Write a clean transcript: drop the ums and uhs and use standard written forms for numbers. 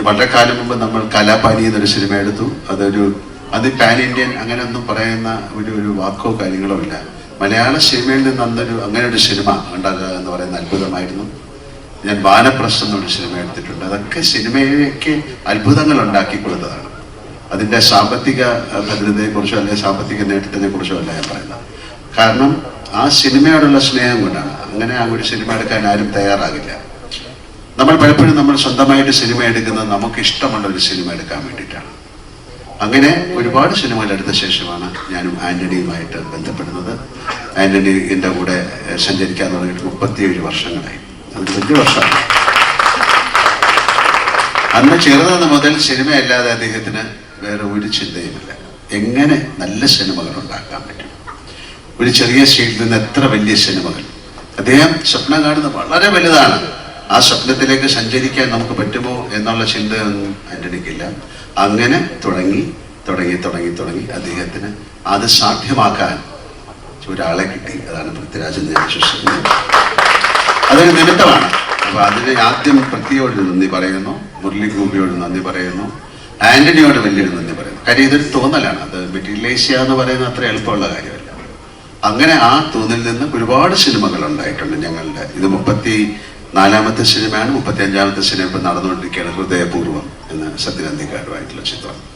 വളരെ കാലം മുമ്പ് നമ്മൾ കലാപാനി എന്നൊരു സിനിമ എടുത്തു. അത് പാൻ ഇന്ത്യൻ അങ്ങനെ ഒന്നും പറയുന്ന ഒരു വാക്കോ കാര്യങ്ങളോ ഇല്ല. മലയാള സിനിമയിൽ നിന്ന് അങ്ങനെ ഒരു സിനിമ ഉണ്ടാകുക എന്ന് പറയുന്ന അത്ഭുതമായിരുന്നു. ഞാൻ വാനപ്രസ്ഥം എന്നൊരു സിനിമ എടുത്തിട്ടുണ്ട്. അതൊക്കെ സിനിമയിലേക്ക് അത്ഭുതങ്ങൾ ഉണ്ടാക്കി കൊടുത്തതാണ്. അതിൻ്റെ സാമ്പത്തിക ഭദ്രതയെക്കുറിച്ചോ അല്ലെങ്കിൽ സാമ്പത്തിക നേട്ടത്തിനെ കുറിച്ചോ അല്ല ഞാൻ പറയുന്നത്. കാരണം ആ സിനിമയോടുള്ള സ്നേഹം കൊണ്ടാണ്. അങ്ങനെ ആ ഒരു സിനിമ എടുക്കാൻ ആരും തയ്യാറാകില്ല. നമ്മൾ പലപ്പോഴും നമ്മൾ സ്വന്തമായിട്ട് സിനിമ എടുക്കുന്നത് നമുക്ക് ഇഷ്ടമുള്ള ഒരു സിനിമ എടുക്കാൻ വേണ്ടിയിട്ടാണ്. അങ്ങനെ ഒരുപാട് സിനിമകൾ എടുത്ത ശേഷമാണ് ഞാനും ആന്റണിയുമായിട്ട് ബന്ധപ്പെടുന്നത്. ആന്റണി എൻ്റെ കൂടെ സഞ്ചരിക്കാൻ തുടങ്ങിയിട്ട് 37 വർഷങ്ങളായി. അത് വലിയ വർഷമാണ്. അന്ന് ചെറുതെന്ന് മുതൽ സിനിമയല്ലാതെ അദ്ദേഹത്തിന് വേറെ ഒരു ചിന്തയുമില്ല. എങ്ങനെ നല്ല സിനിമകൾ ഉണ്ടാക്കാൻ പറ്റും, ഒരു ചെറിയ സ്റ്റേജിൽ നിന്ന് എത്ര വലിയ സിനിമകൾ. അദ്ദേഹം സ്വപ്നം കാണുന്നത് വളരെ വലുതാണ്. ആ സ്വപ്നത്തിലേക്ക് സഞ്ചരിക്കാൻ നമുക്ക് പറ്റുമോ എന്നുള്ള ചിന്തയൊന്നും ആന്റണിക്കില്ല. അങ്ങനെ തുടങ്ങി അദ്ദേഹത്തിന് അത് സാധ്യമാക്കാൻ ഒരാളെ കിട്ടി. അതാണ് പൃഥ്വിരാജ് എന്ന് ഞാൻ വിശ്വസിക്കുന്നത്. അതൊരു നിമിത്തമാണ്. അപ്പൊ അതിന് ആദ്യം പൃഥ്വിയോട് നന്ദി പറയുന്നു, മുരളി ഗോപിയോട് നന്ദി പറയുന്നു, ആന്റണിയോട് വലിയൊരു നന്ദി പറയുന്നു. കാര്യം ഇതൊരു തോന്നലാണ്. അത് മെറ്റീരിയലൈസ് ചെയ്യുക എന്ന് പറയുന്നത് അത്ര എളുപ്പമുള്ള കാര്യമല്ല. അങ്ങനെ ആ തോന്നലിൽ നിന്ന് ഒരുപാട് സിനിമകൾ ഉണ്ടായിട്ടുണ്ട് ഞങ്ങളുടെ. ഇത് 34ാമത്തെ സിനിമയാണ്. 35ാമത്തെ സിനിമ ഇപ്പം നടന്നുകൊണ്ടിരിക്കുകയാണ്. ഹൃദയപൂർവ്വം എന്ന സത്യനന്ദിക്കാരുമായിട്ടുള്ള ചിത്രം.